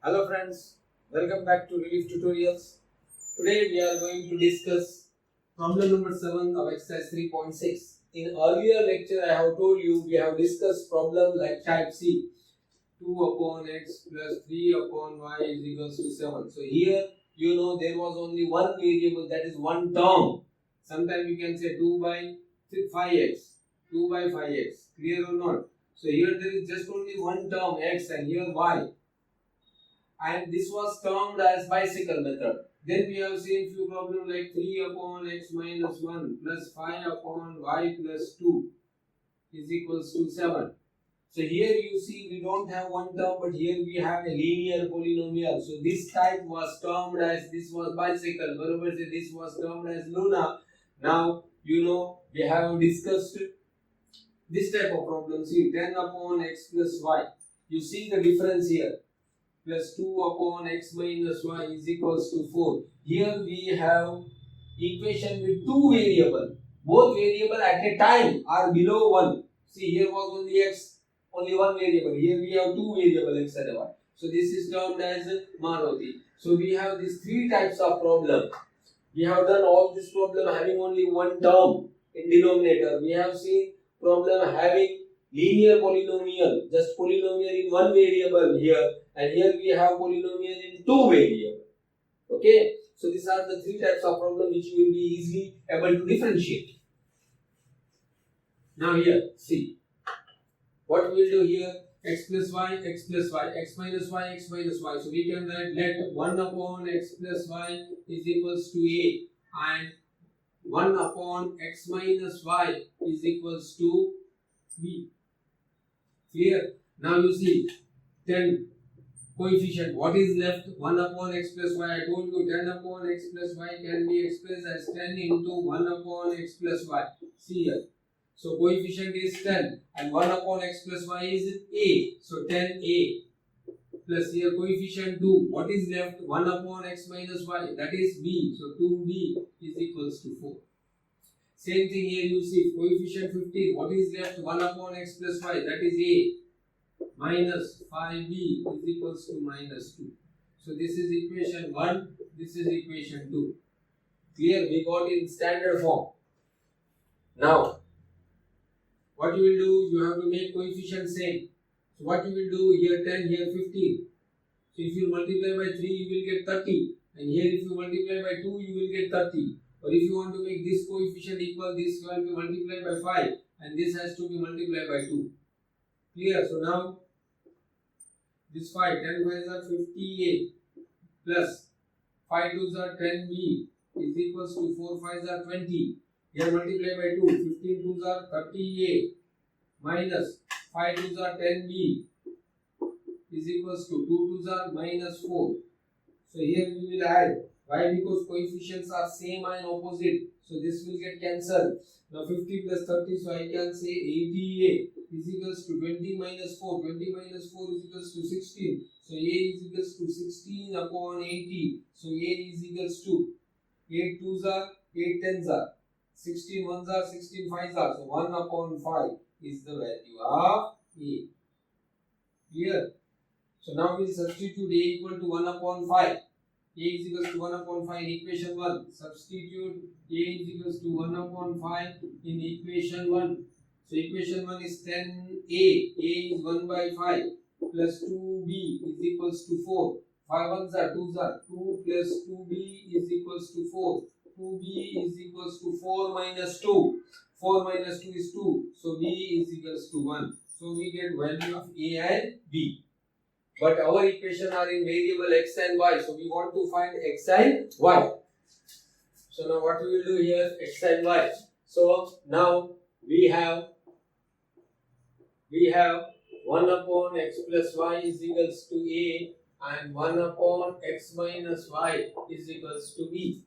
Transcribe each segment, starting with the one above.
Hello friends, welcome back to Relief Tutorials. Today we are going to discuss problem number 7 of exercise 3.6. In earlier lecture I have told you we have discussed problem like type C, 2 upon x plus 3 upon y is equals to 7. So here there was only one variable, that is one term. Sometimes you can say 2 by 5x, 2 by 5x, clear or not? So here there is just only one term x and here y, and this was termed as bicycle method. Then we have seen few problems like 3 upon x minus 1 plus 5 upon y plus 2 is equals to 7. So here you see we don't have one term, but here we have a linear polynomial. So this type was termed as, this was bicycle, barabar se this was termed as Luna. Now we have discussed this type of problem. See, 10 upon x plus y. You see the difference here. Plus 2 upon x minus y is equals to 4. Here we have equation with two variables. Both variables at a time are below 1. See, here was only x, only one variable. Here we have two variables x and y. So this is termed as Maruti. So we have these three types of problem. We have done all this problem having only one term in denominator. We have seen problem having linear polynomial, just polynomial in one variable here, and here we have polynomial in two variables. Okay, so these are the three types of problem which you will be easily able to differentiate. Now here, see what we will do here: x plus y, x plus y, x minus y, x minus y. So we can write let 1 upon x plus y is equals to a, and 1 upon x minus y is equals to b. Clear? Now you see 10 coefficient. What is left? 1 upon x plus y. I told you 10 upon x plus y can be expressed as 10 into 1 upon x plus y. See here. So coefficient is 10 and 1 upon x plus y is a. So 10a plus here coefficient 2. What is left? 1 upon x minus y, that is b. So 2b is equals to 4. Same thing here, you see coefficient 15. What is left? 1 upon x plus y, that is a, minus 5b is equals to minus 2. So this is equation 1, this is equation 2. Clear? We got in standard form. Now what you will do, you have to make coefficient same. So what you will do, here 10, here 15. So if you multiply by 3, you will get 30. And here if you multiply by 2, you will get 30. Or if you want to make this coefficient equal, this you have to multiply by 5. And this has to be multiplied by 2. Clear? So now, this 5, 10 5s are 58. Plus 5 2s are 10b is equals to 4 5s are 20. Here multiply by 2. 15 2s are 38. Minus 5 2s are 10b is equals to 2 2s are minus 4. So here we will add. Why? Because coefficients are same and opposite. So this will get cancelled. Now 50 plus 30, so I can say 80a is equals to 20 minus 4. 20 minus 4 is equals to 16. So a is equals to 16 upon 80. So a is equals to 8 2s are 8 10s are 16 1s are 16 5s are. So 1 upon 5 is the value of a. Clear? So now we substitute a equal to 1 upon 5. A is equals to 1 upon 5 in equation 1. Substitute a is equals to 1 upon 5 in equation 1. So equation 1 is 10a. A is 1 by 5 plus 2b is equals to 4. 5 1s are 2s are 2 plus 2b is equals to 4. 2b is equals to 4 minus 2. 4 minus 2 is 2. So b is equals to 1. So we get value of a and b. But our equation are in variable x and y. So we want to find x and y. So now what we will do here, x and y. So now we have 1 upon x plus y is equals to a, and 1 upon x minus y is equals to b.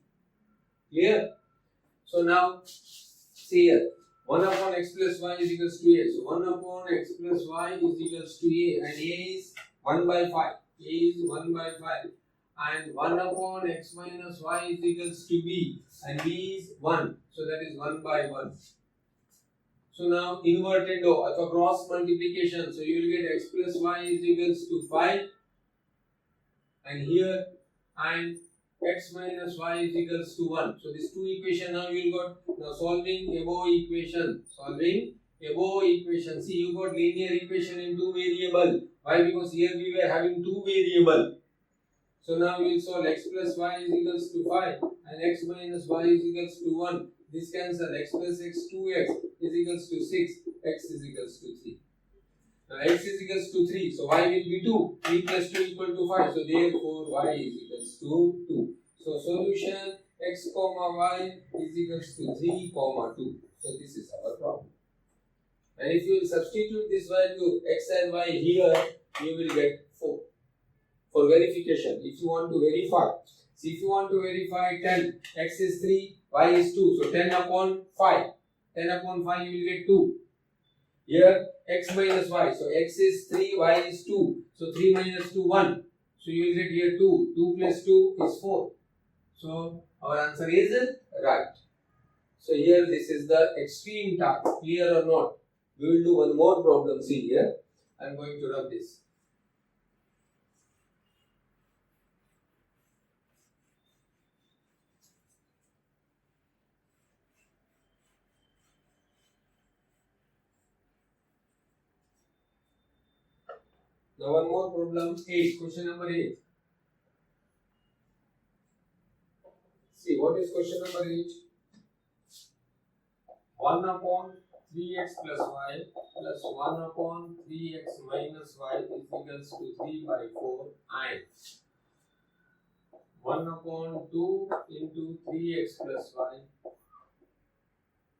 Clear? So now see here, 1 upon x plus y is equals to a. So 1 upon x plus y is equals to a, and a is 1 by 5. A is 1 by 5. And 1 upon x minus y is equals to b. And b is 1. So that is 1 by 1. So now inverted or cross multiplication. So you will get x plus y is equals to 5 and here, and x minus y is equals to 1. So these two equation now you got. Now solving above equation. See, you got linear equation in two variable. Why? Because here we were having two variable. So now we will solve x plus y is equals to 5 and x minus y is equals to 1. This cancel. X plus x 2x is equals to 6. X is equals to 3. Now x is equals to 3. So y will be 2. 3 plus 2 equal to 5. So therefore y is equals to 2. So solution x comma y is equals to 3 comma 2. So this is our problem. And if you substitute this value x and y here, you will get 4. For verification, if you want to verify, see, if you want to verify 10, x is 3, y is 2, so 10 upon 5. 10 upon 5 you will get 2. Here x minus y, so x is 3, y is 2, so 3 minus 2, 1. So you will get here 2. 2 plus 2 is 4. So our answer is right. So here this is the extreme task. Clear or not? We will do one more problem. See here. I am going to rub this. Now one more problem. 8. Question number 8. See, what is question number 8? 1 upon 3x plus y plus 1 upon 3x minus y is equals to 3 by 4 and 1 upon 2 into 3x plus y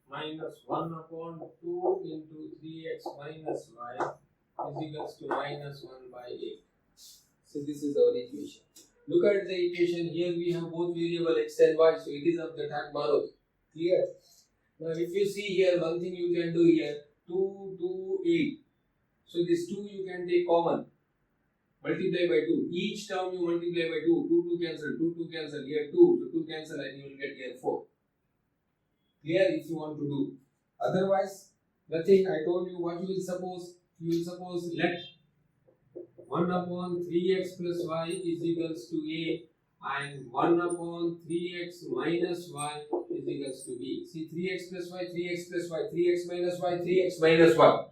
minus 1 upon 2 into 3x minus y is equals to minus 1 by 8. So this is our equation. Look at the equation. Here we have both variable x and y, so it is of the type Marov. Clear? Now if you see here, one thing you can do here, 2, 2, 8. So this 2 you can take common. Multiply by 2. Each term you multiply by 2. 2, 2 cancel, 2, 2 cancel. Here 2. So 2 cancel and you will get here 4. Clear if you want to do. Otherwise, nothing. I told you what you will suppose. You will suppose let 1 upon 3x plus y is equals to a and 1 upon 3x minus y is equals to b. See, 3x plus y, 3x plus y, 3x minus y, 3x minus y.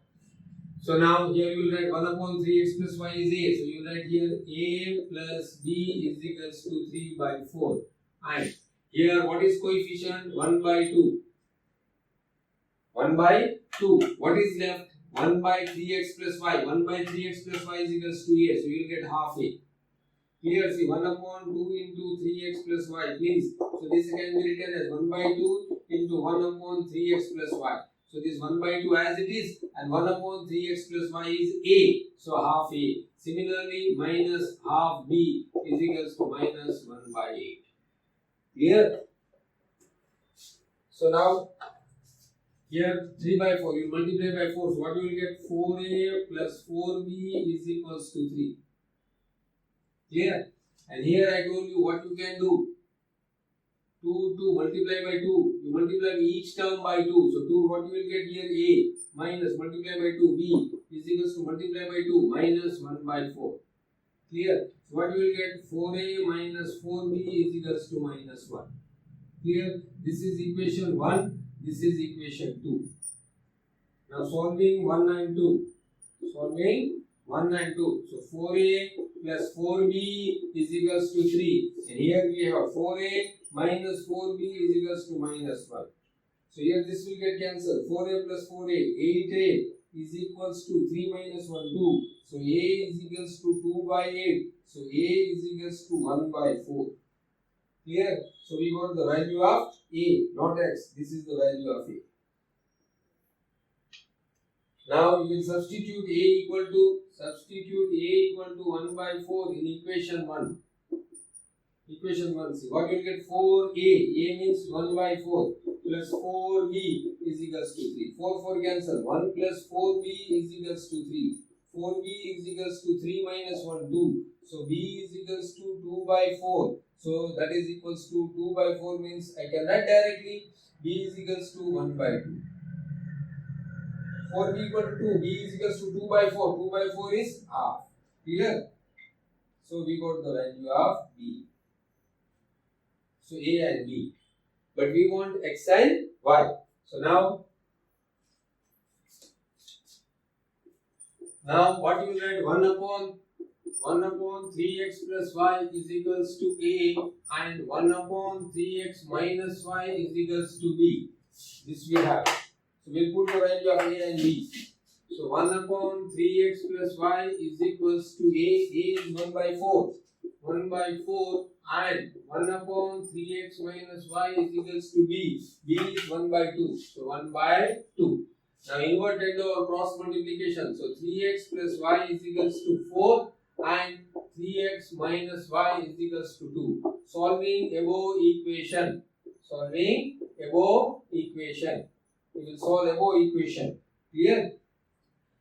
So now here you will write 1 upon 3x plus y is a. So you will write here a plus b is equals to 3 by 4. And here what is coefficient? 1 by 2. 1 by 2. What is left? 1 by 3x plus y. 1 by 3x plus y is equals to a. So you will get half a. Here see 1 upon 2 into 3x plus y. Please. So this can be written as 1 by 2 into 1 upon 3x plus y. So this 1 by 2 as it is and 1 upon 3x plus y is a. So half a. Similarly minus half b is equals to minus 1 by 8. Clear? So now here 3 by 4, you multiply by 4, so what you will get? 4a plus 4b is equals to 3. Clear? And here I told you what you can do. 2 multiply by 2, you multiply each term by 2, so 2 what you will get here? A minus multiply by 2, b is equals to multiply by 2 minus 1 by 4. Clear? So what you will get? 4a minus 4b is equals to minus 1. Clear? This is equation 1. This is equation 2. Now solving 1 and 2. Solving 1 and 2. So 4a plus 4b is equals to 3. And here we have 4a minus 4b is equals to minus 1. So here this will get cancelled. 4a plus 4a, 8a is equals to 3 minus 1, 2. So a is equals to 2 by 8. So a is equals to 1 by 4. Clear? So we got the value of a, not x. This is the value of a. Now you will substitute a equal to 1 by 4 in equation 1. Equation 1. See what you will get? 4a. A means 1 by 4 plus 4b is equals to 3. 4 cancel. 1 plus 4b is equals to 3. 4b is equals to 3 minus 1, 2. So b is equals to 2 by 4. So that is equals to 2 by 4 means I can write directly b is equals to 1 by 2. 4b equal to 2. b is equals to 2 by 4. 2 by 4 is half. Clear? So we got the value of B. So A and B. But we want X and Y. So now what you will write? 1 upon 3x plus y is equals to A, and 1 upon 3x minus y is equals to B. This we have. So we'll put the value of A and B. So 1 upon 3x plus y is equals to A. A is 1 by 4. 1 by 4, and 1 upon 3x minus y is equals to B. B is 1 by 2. So 1 by 2. Now inverted or cross multiplication. So 3x plus y is equals to 4, and 3x minus y is equals to 2. Solving above equation. We will solve above equation. Clear?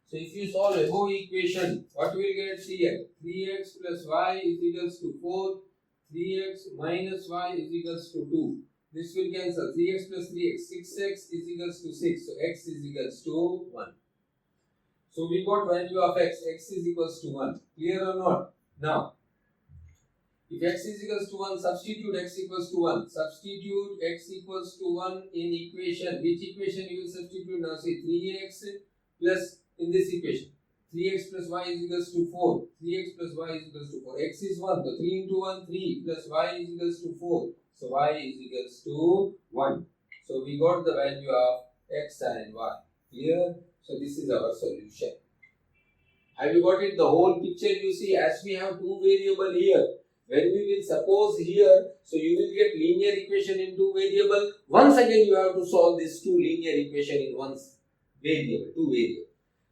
So if you solve above equation, what we will get here? 3x plus y is equals to 4. 3x minus y is equals to 2. This will cancel. 3x plus 3x. 6x is equals to 6. So x is equals to 1. So we got value of x. X is equals to 1. Clear or not? Now, if x is equals to 1, substitute x equals to 1. Substitute x equals to 1 in equation. Which equation you will substitute now? See, 3x plus in this equation. 3x plus y is equals to 4. 3x plus y is equals to 4. X is 1. So 3 into 1, 3 plus y is equals to 4. So y is equals to 1. So we got the value of x and y. Clear? So this is our solution. Have you got it? The whole picture you see, as we have two variables here. When we will suppose here, so you will get linear equation in two variable. Once again you have to solve this two linear equation in one variable, two variable.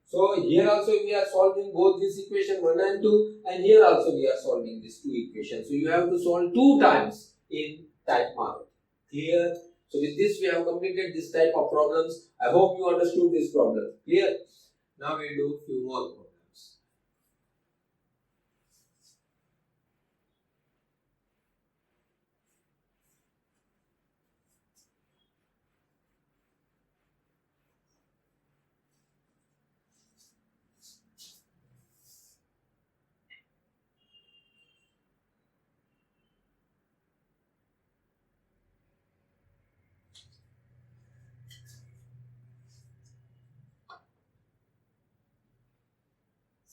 So here also we are solving both this equation 1 and 2, and here also we are solving these two equations. So you have to solve two times in type mark. Clear? So with this we have completed this type of problems. I hope you understood this problem. Clear? Now we will do few more problems.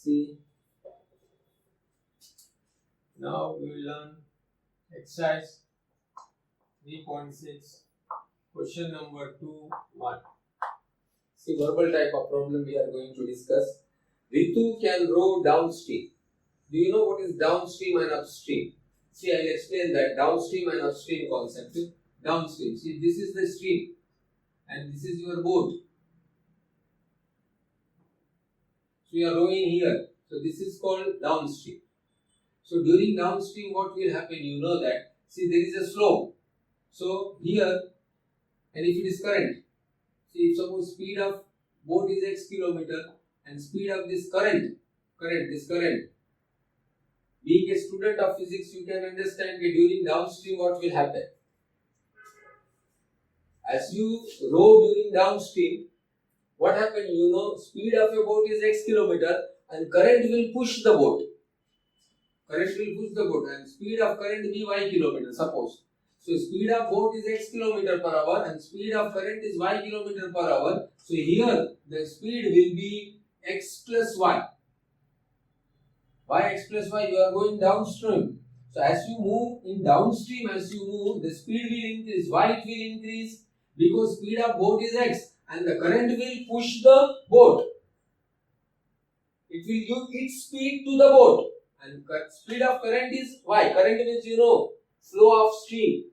See, now we will learn exercise 3.6, question number 2.1. See, verbal type of problem we are going to discuss. Ritu can row downstream. Do you know what is downstream and upstream? See, I will explain that downstream and upstream concept. Downstream, see, this is the stream and this is your boat. So you are rowing here. So this is called downstream. So during downstream, what will happen? You know that. See, there is a slope. So here, and if it is current, see, if suppose speed of boat is x kilometer and speed of this current. Being a student of physics, you can understand that during downstream what will happen. As you row during downstream, what happened? You know, speed of a boat is x kilometer and current will push the boat. And speed of current be y kilometer, suppose. So speed of boat is x kilometer per hour and speed of current is y kilometer per hour. So here the speed will be x plus y. Why x plus y? You are going downstream. So as you move in downstream, the speed will increase. Why it will increase? Because speed of boat is x and the current will push the boat. It will give its speed to the boat. And speed of current is y. Current means flow of stream.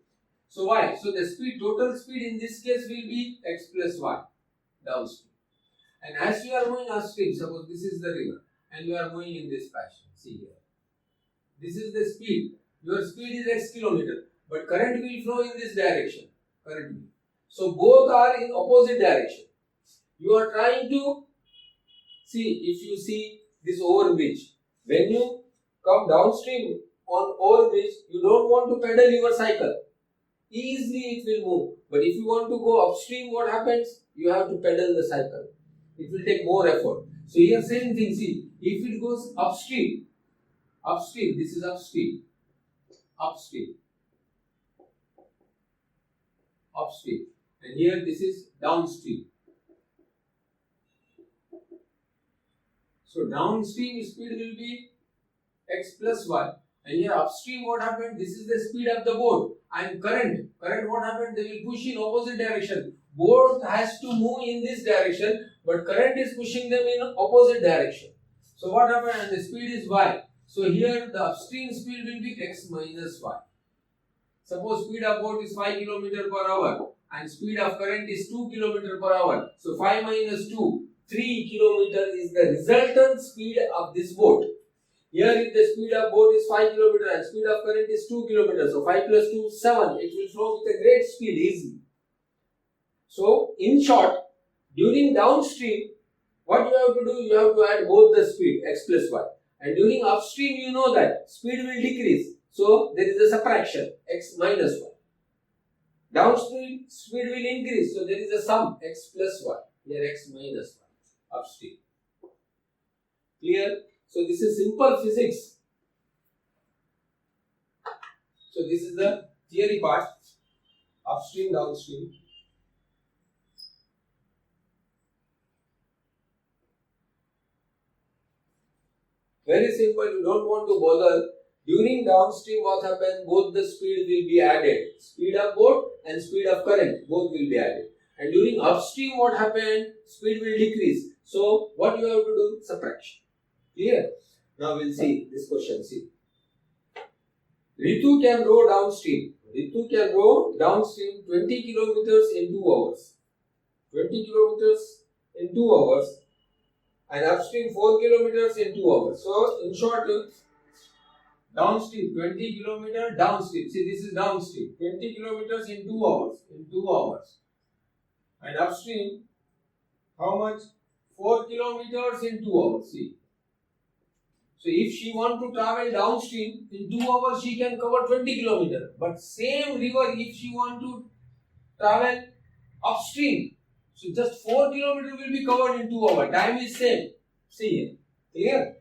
So y. So the total speed in this case will be x plus y downstream. And as you are moving upstream, suppose this is the river and you are moving in this fashion. See here. This is the speed. Your speed is x kilometer, but current will flow in this direction. So both are in opposite direction. You are trying to see, if you see this overbridge, when you come downstream on overbridge, you don't want to pedal your cycle. Easily it will move. But if you want to go upstream, what happens? You have to pedal the cycle. It will take more effort. So here same thing, see, if it goes upstream, Upstream, this is upstream. Upstream. Upstream. And here this is downstream. So downstream speed will be x plus y. And here upstream what happened? This is the speed of the boat. And current what happened? They will push in opposite direction. Boat has to move in this direction, but current is pushing them in opposite direction. So what happened? And the speed is y. So here the upstream speed will be x minus y. Suppose speed of boat is 5 km per hour and speed of current is 2 km per hour. So 5 minus 2, 3 km is the resultant speed of this boat. Here if the speed of boat is 5 km and speed of current is 2 km, so 5 plus 2, 7. It will flow with a great speed, easy. So in short, during downstream, what you have to do? You have to add both the speed, x plus y. And during upstream, you know that speed will decrease. So there is a subtraction, x minus y. Downstream, speed will increase. So there is a sum, x plus y. Here x minus y, upstream. Clear? So this is simple physics. So this is the theory part, upstream, downstream. Very simple, you don't want to bother. During downstream what happens? Both the speed will be added. Speed of boat and speed of current, both will be added. And during upstream what happened? Speed will decrease. So what you have to do? Subtraction. Clear? Now we'll see this question. See. Ritu can row downstream. Ritu can row downstream 20 kilometers in 2 hours. 20 kilometers in 2 hours. And upstream 4 kilometers in 2 hours. So in short, downstream 20 kilometers downstream. See, this is downstream. 20 kilometers in 2 hours. In 2 hours. And upstream, how much? 4 kilometers in 2 hours. See. So if she want to travel downstream, in 2 hours she can cover 20 kilometers. But same river, if she want to travel upstream, so just 4 kilometers will be covered in 2 hours. Time is same. See here. Clear?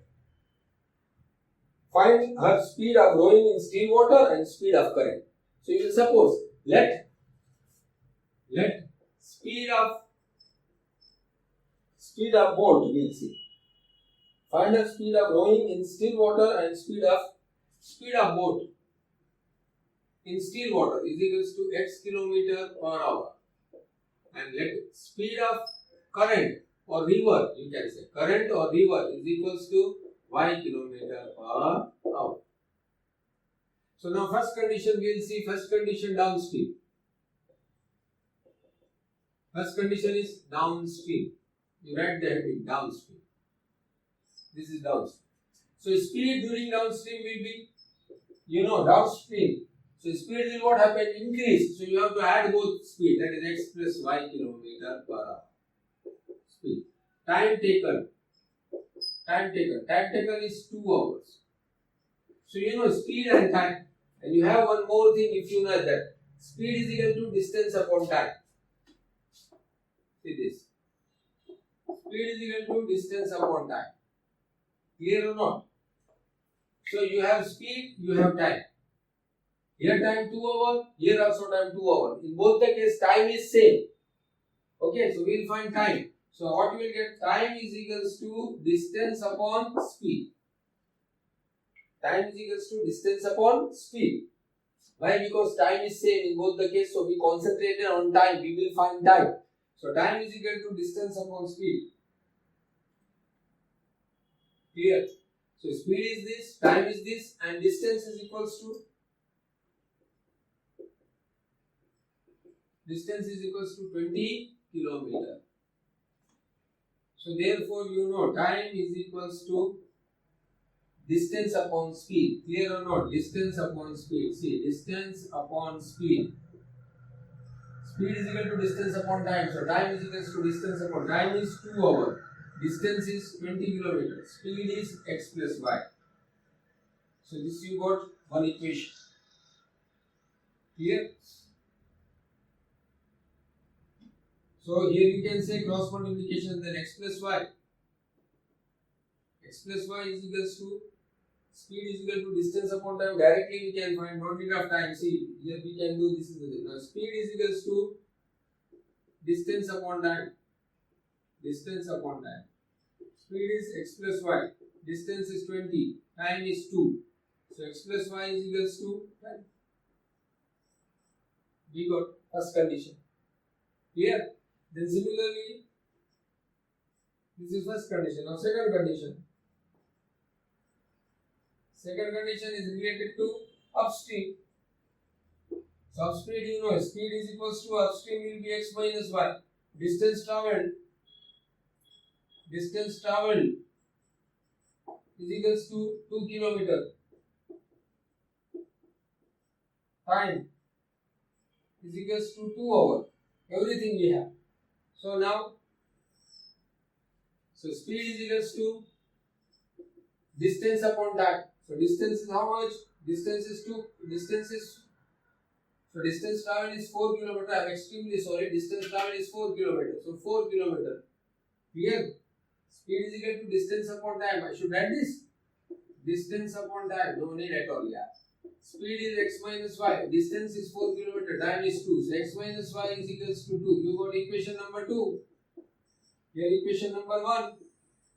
Find her speed of rowing in still water and speed of current. So you will suppose, let speed of boat, we will see. Find the speed of rowing in still water and speed of boat in still water is equals to x kilometer per hour. And let speed of current or river, you can say current or river is equals to y kilometer per hour. So now first condition we will see. First condition downstream. First condition is downstream. You write the heading downstream. This is downstream. So speed during downstream will be, downstream. So speed will what happen? Increase. So you have to add both speed. That is x plus y kilometer per hour. Speed. Time taken. Time taken is 2 hours. So speed and time. And you have one more thing if you know that. Speed is equal to distance upon time. See this. Speed is equal to distance upon time. Clear or not? So you have speed, you have time. Here time 2 hours, here also time 2 hours. In both the case time is same. Okay, so we will find time. So what you will get? Time is equals to distance upon speed. Time is equals to distance upon speed. Why? Because time is same in both the case. So we concentrated on time. We will find time. So time is equal to distance upon speed. Clear? So speed is this, time is this, and distance is equals to 20 kilometers. So therefore time is equals to distance upon speed. Clear or not? Distance upon speed. See, distance upon speed. Speed is equal to distance upon time. So time is equals to distance upon time is 2 hours. Distance is 20 kilometers. Speed is x plus y. So this you got one equation. Clear? So here you can say cross multiplication, then x plus y. X plus y is equals to speed is equal to distance upon time. Directly we can find, not enough time. See, here we can do this is the now speed is equals to distance upon time. Distance upon time. Speed is x plus y. Distance is 20. Time is 2. So x plus y is equals to time. We got first condition. Clear? Then similarly, this is first condition. Now second condition. Second condition is related to upstream. So upstream, you know, speed is equals to upstream will be x minus y. Distance traveled is equals to 2 kilometer. Time is equals to 2 hours. Everything we have. So now, so speed is equals to distance upon time. So distance is how much? Distance is so distance traveled is 4 kilometer. I am extremely sorry. Distance traveled is 4 kilometer. So 4 kilometer. Clear? Speed is equal to distance upon time. I should write this. Distance upon time. No need at all. Yeah. Speed is x minus y. Distance is 4 kilometer. Time is 2. So x minus y is equals to 2. You got equation number 2. Here equation number 1.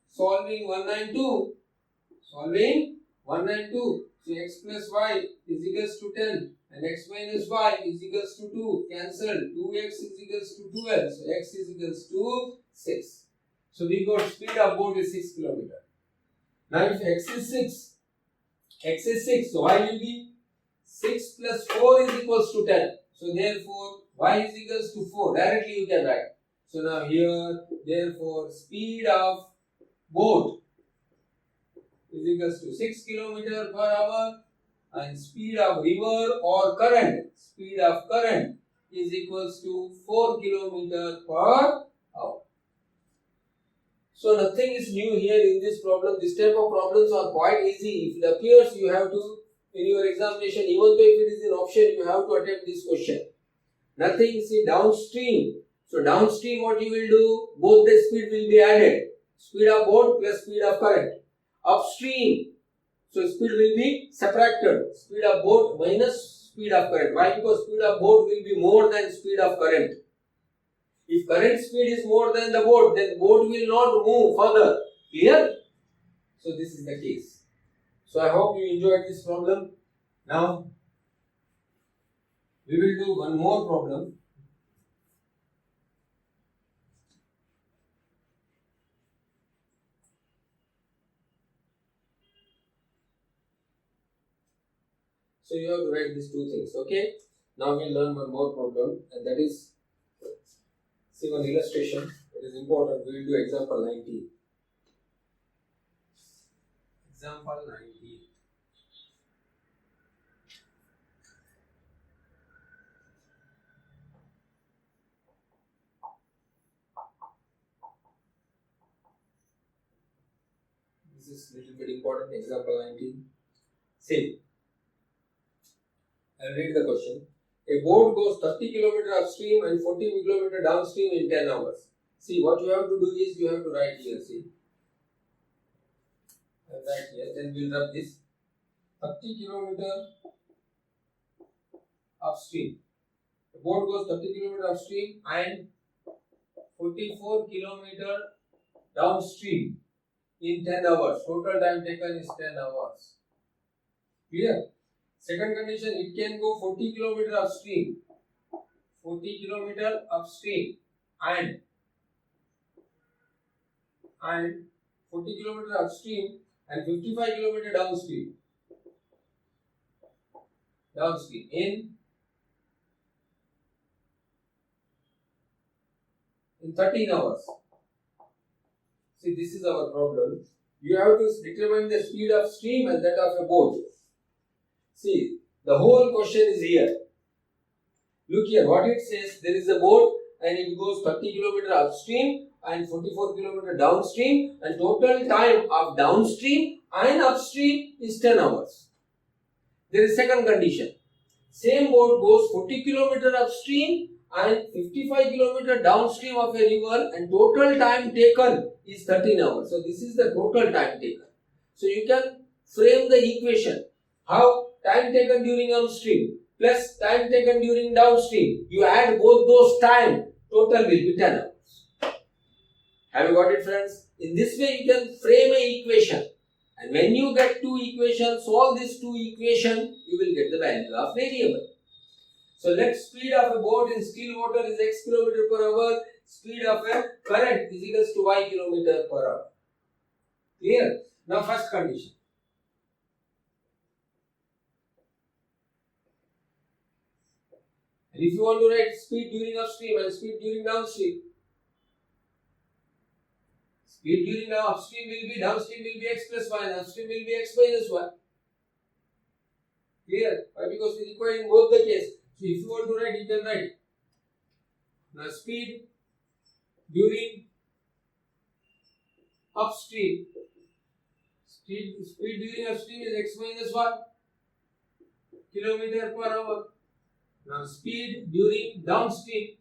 Solving 192. So x plus y is equals to 10 and x minus y is equals to 2. Cancel. 2x is equals to 12. So x is equals to 6. So we got speed of boat is 6 kilometer. Now if x is 6, so y will be 6 plus 4 is equals to 10. So therefore y is equals to 4. Directly you can write. So now here, therefore speed of boat is equals to 6 kilometer per hour and speed of river or current is equals to 4 kilometer per hour. So nothing is new here in this problem. This type of problems are quite easy. If it appears, you have to, in your examination, even though if it is an option, you have to attempt this question. Nothing, see downstream. So downstream what you will do, both the speed will be added. Speed of boat plus speed of current. Upstream, so speed will be subtracted. Speed of boat minus speed of current. Why? Because speed of boat will be more than speed of current. If current speed is more than the boat, then boat will not move further. Clear? So this is the case. So I hope you enjoyed this problem. Now we will do one more problem. So you have to write these two things, okay? Now we'll learn one more problem, and that is, see one illustration. It is important. We will do example 19. Example 19. This is little bit important. Example 19. See. I'll read the question. A boat goes 30 km upstream and 40 km downstream in 10 hours. See, what you have to do is you have to write here. See, I'll write here. Then we'll rub this. 30 km upstream. The boat goes 30 km upstream and 44 km downstream in 10 hours. Total time taken is 10 hours. Clear? Second condition, it can go 40 km upstream. 40 km upstream and 40 km upstream and 55 km downstream. In 13 hours. See, this is our problem. You have to determine the speed of stream and that of a boat. See, the whole question is here. Look here, what it says, there is a boat and it goes 30 km upstream and 44 km downstream, and total time of downstream and upstream is 10 hours. There is second condition. Same boat goes 40 km upstream and 55 km downstream of a river, and total time taken is 13 hours. So this is the total time taken. So you can frame the equation. How? Time taken during upstream plus time taken during downstream. You add both those time, total will be 10 hours. Have you got it, friends? In this way, you can frame an equation. And when you get two equations, solve these two equations, you will get the value of variable. So let speed of a boat in still water is x kilometer per hour. Speed of a current is equals to y kilometer per hour. Clear? Now first condition. And if you want to write speed during upstream and speed during downstream, speed during the upstream will be, downstream will be x plus y, and upstream will be x minus y. Clear? Why? Because we require in both the case. So if you want to write, you can write. Now speed during upstream, speed during upstream is x minus y kilometer per hour. Now speed during downstream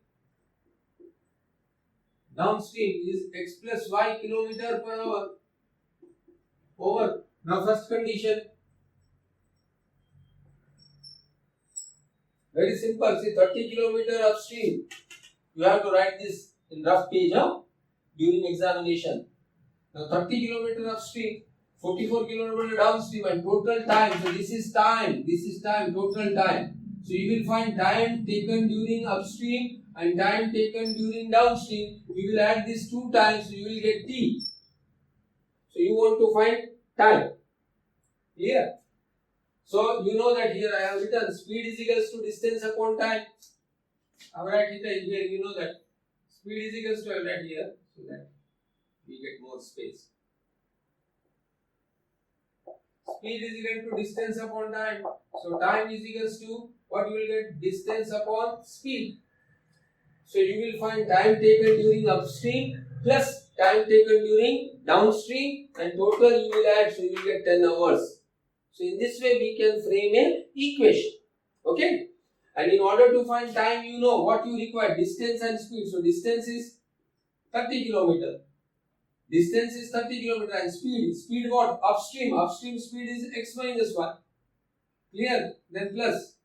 is x plus y kilometer per hour over. Now first condition, very simple. See, 30 kilometer upstream. You have to write this in rough page during examination. Now 30 kilometer upstream, 44 kilometer downstream, and total time. So this is time, total time. So you will find time taken during upstream and time taken during downstream. You will add these two times, so you will get t. So you want to find time. Clear? So you know that here I have written speed is equals to distance upon time. I will write it here. You know that speed is equals to, I will write here so that we get more space. Speed is equal to distance upon time. So time is equals to what you will get, distance upon speed. So you will find time taken during upstream plus time taken during downstream, and total you will add, so you will get 10 hours. So in this way we can frame an equation. Okay? And in order to find time, you know what you require, distance and speed. So distance is 30 kilometer. Distance is 30 kilometer and speed what? Upstream speed is x minus 1. Clear? Then plus.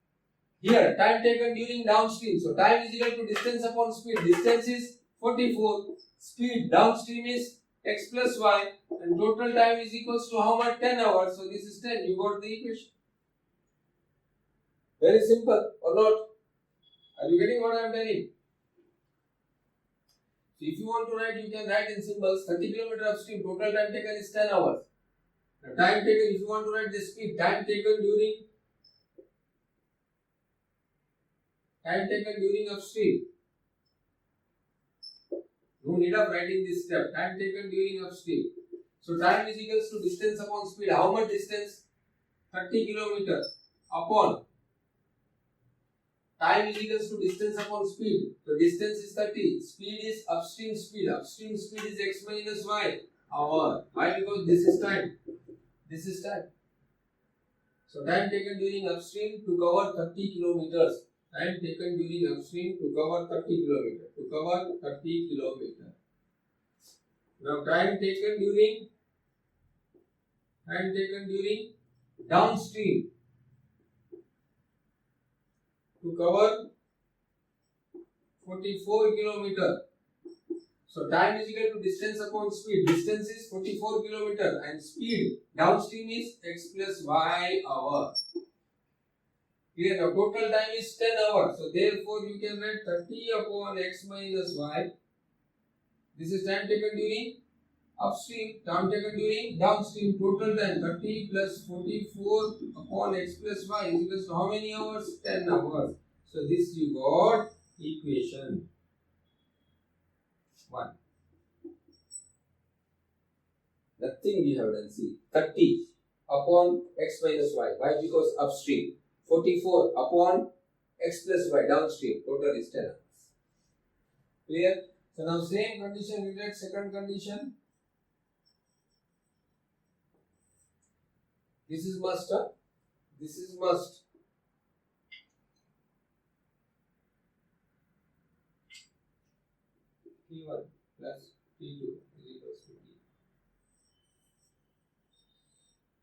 Here, time taken during downstream. So time is equal to distance upon speed. Distance is 44. Speed downstream is x plus y. And total time is equals to how much? 10 hours. So this is 10. You got the equation. Very simple or not? Are you getting what I am telling? So if you want to write, you can write in symbols. 30 km upstream, total time taken is 10 hours. The time taken, if you want to write the speed, time taken during upstream. No need of writing this step. Time taken during upstream. So time is equals to distance upon speed. How much distance? 30 km upon. Time is equals to distance upon speed. So distance is 30. Speed is upstream speed. Upstream speed is x minus y hour. Why? Because this is time. This is time. So time taken during upstream to cover 30 kilometers. Time taken during upstream to cover 30 kilometers. To cover 30 kilometers. Now time taken during downstream to cover 44 kilometers. So time is equal to distance upon speed. Distance is 44 kilometers and speed downstream is x plus y hour. Here the total time is 10 hours. So therefore you can write 30 upon x minus y. This is time taken during upstream, time taken during downstream. Total time 30 plus 44 upon x plus y is equal to how many hours? 10 hours. So this you got equation 1. Nothing we have done. See, 30 upon x minus y. Why? Because upstream. 44 upon x plus y downstream. Total is 10 hours. Clear? So now same condition, we get second condition. This is must. This is must. T1 plus T2 is equals to T.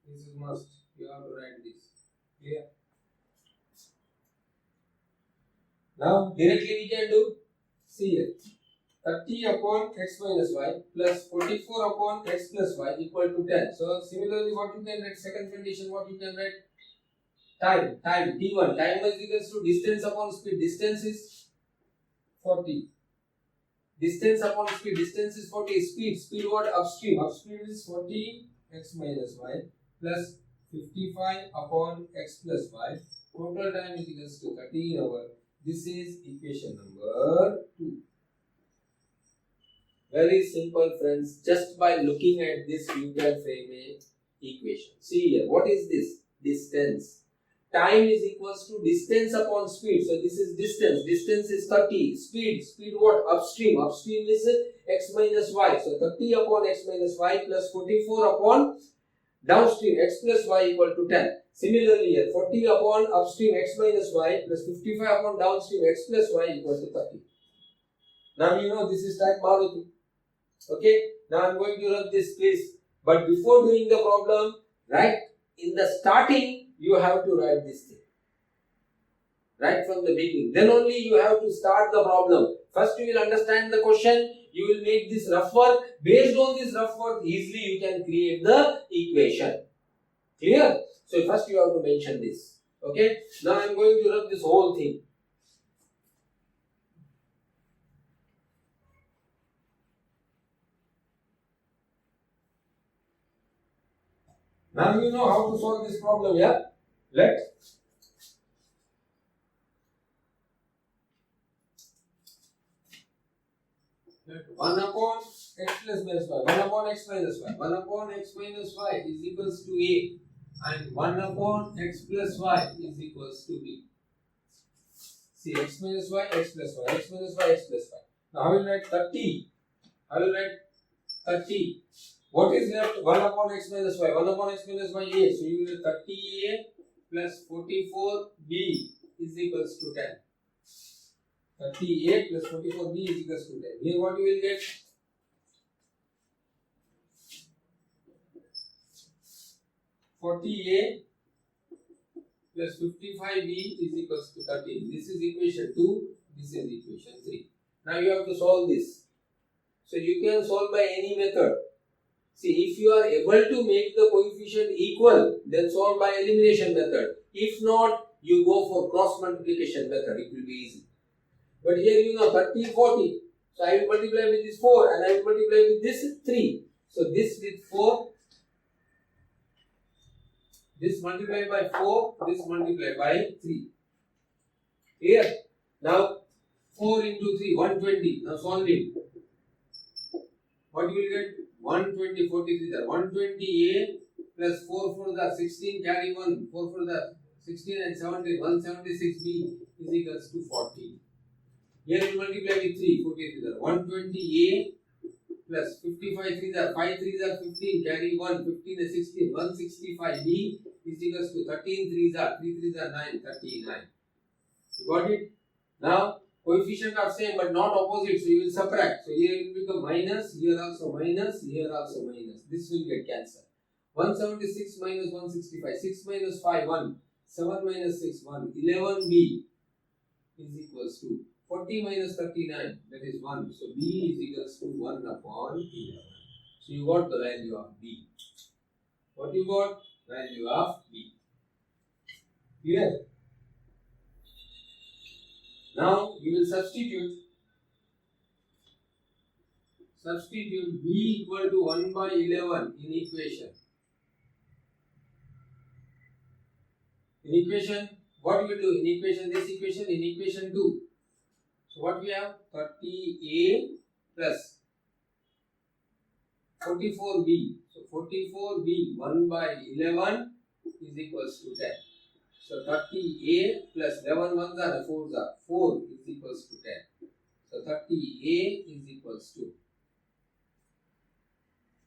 This is must. You have to write this. Clear? Now directly we can do. See here. 30 upon x minus y plus 44 upon x plus y equal to 10. So similarly, what you can write, second condition, what you can write? Time, t1. Time is equals to distance upon speed. Distance is 40. Distance upon speed. Distance is 40. Speed what? Upstream. Upstream is 40 x minus y plus 55 upon x plus y. Total time is equals to 30 hours. This is equation number 2. Very simple, friends. Just by looking at this, you can frame a equation. See here, what is this? Distance. Time is equals to distance upon speed. So this is distance. Distance is 30. Speed what? Upstream. Upstream is x minus y. So 30 upon x minus y plus 44 upon downstream x plus y equal to 10. Similarly here, 40 upon upstream x minus y plus 55 upon downstream x plus y equals to 30. Now you know this is type Maruti. Okay, now I am going to rub this, please. But before doing the problem, right in the starting, you have to write this thing. Right from the beginning. Then only you have to start the problem. First you will understand the question. You will make this rough work. Based on this rough work, easily you can create the equation. Clear? So first you have to mention this. Okay. Now I am going to rub this whole thing. Now you know how to solve this problem, yeah? Let 1 upon x plus minus y, 1 upon x minus y, 1 upon x minus y is equals to a, and 1 upon x plus y is equals to b. See, x minus y, x plus y, x minus y, x plus y. Now I will write 30. I will write 30. What is left? 1 upon x minus y. 1 upon x minus y a. So you will write 30a plus 44b is equals to 10. 30a plus 44b is equals to 10. Here what you will get? 40a plus 55b is equals to 13. This is equation 2. This is equation 3. Now you have to solve this. So you can solve by any method. See, if you are able to make the coefficient equal, then solve by elimination method. If not, you go for cross multiplication method. It will be easy. But here you know 30, 40. So I will multiply with this 4 and I will multiply with this 3. So this with 4. This multiplied by 4. This multiplied by 3. Here. Now 4 into 3, 120. Now solve it. What you will get? 120, 43 there. 120a plus 4 for the 16, carry 1. 4 for the 16 and 17. 176b is equals to 40. Here we multiply with 3, 43 there. 120a plus 55 3s are 5 3s are 15, carry 1, 15 is 16. 165b is equals to 13 3s are 3 3s are 9, 39. You got it? Now coefficient are same but not opposite, so you will subtract. So here it will become minus, here also minus, here also minus. This will get cancelled. 176 minus 165, 6 minus 5, 1, 7 minus 6, 1, 11b is equals to 40 minus 39, that is 1. So b is equals to 1 upon 11. So you got the value of b. What you got? Value of b. Clear? Now you will substitute b equal to 1 by 11 in equation. In equation, what you will do? In equation, this equation, in equation 2. So what we have? 30a plus 44b. So 44b 1 by 11 is equals to 10. So 30a plus 11 ones are 4s are 4 is equals to 10. So 30a is equals to.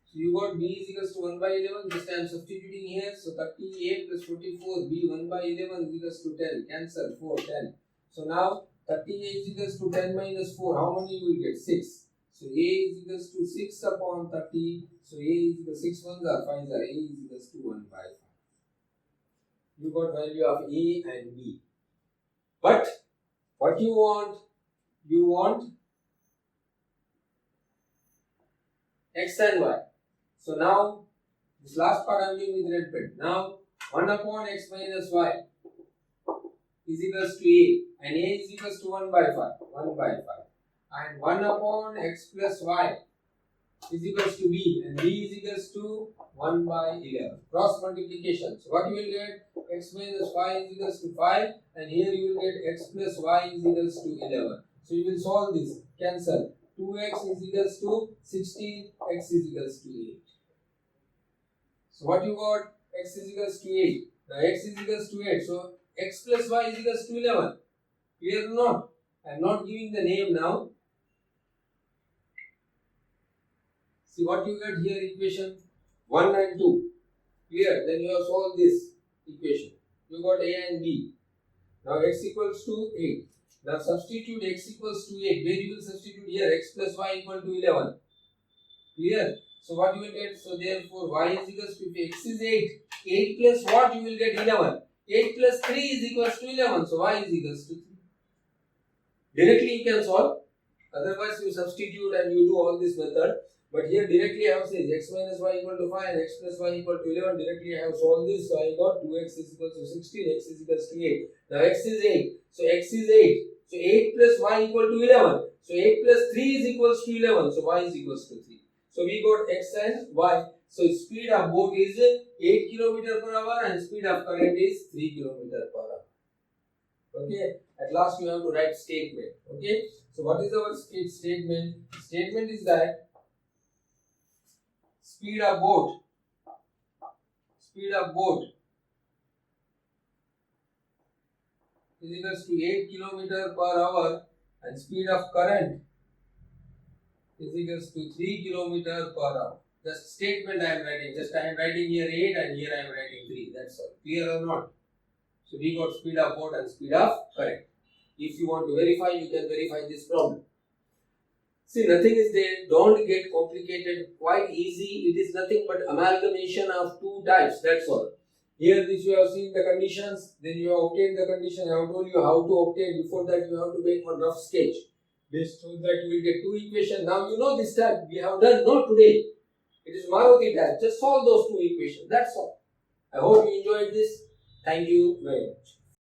So you got b is equals to 1 by 11. This time substituting here. So 30a plus 44b 1 by 11 is equals to 10. Cancel 4 10. So now 30a is equals to 10 minus 4. How many you will get? 6. So a is equals to 6 upon 30. So a is equals to 6 ones are 5s are a is equals to 1 by 5. You got value of A and B. But what you want? You want X and Y. So now, this last part I am doing with red pen. Now, 1 upon X minus Y is equals to A, and A is equals to 1 by 5. 1 by 5. And 1 upon X plus Y is equals to B, and B is equals to 1 by 11. Cross multiplication. So what you will get? X minus Y is equals to 5, and here you will get X plus Y is equals to 11. So you will solve this. Cancel. 2x is equals to 16, x is equals to 8. So what you got? X is equals to 8. Now x is equals to 8. So x plus y is equals to 11. Clear or not? I am not giving the name now. See what you get here, equation 1 and 2. Clear? Then you have solved this equation. You got A and B. Now x equals to 8. Now substitute x equals to 8. Where you will substitute here? X plus y equal to 11. Clear? So what you will get? So therefore y is equals to, if x is 8. 8 plus what? You will get 11. 8 plus 3 is equals to 11. So y is equals to 3. Directly you can solve. Otherwise you substitute and you do all this method. But here directly I have said x minus y equal to 5 and x plus y equal to 11. Directly I have solved this. So I got 2x is equals to 16. X is equals to 8. Now x is 8. So x is 8. So 8 plus y equal to 11. So 8 plus 3 is equals to 11. So y is equals to 3. So we got x and y. So speed of boat is 8 km per hour and speed of current is 3 km per hour. Okay. At last you have to write statement. Okay. So what is our statement? Statement is that speed of boat is equals to 8 km per hour and speed of current is equals to 3 km per hour. The statement I am writing, just I am writing here 8 and here I am writing 3. That's all. Clear or not? So we got speed of boat and speed of current. If you want to verify, you can verify this problem. See, nothing is there. Don't get complicated. Quite easy. It is nothing but amalgamation of two types. That's all. Here, this you have seen the conditions. Then you have obtained the condition. I have told you how to obtain. Before that, you have to make one rough sketch. Based on that, you will get two equations. Now you know this type. We have done not today. It is Maruti type. Just solve those two equations. That's all. I hope you enjoyed this. Thank you very much.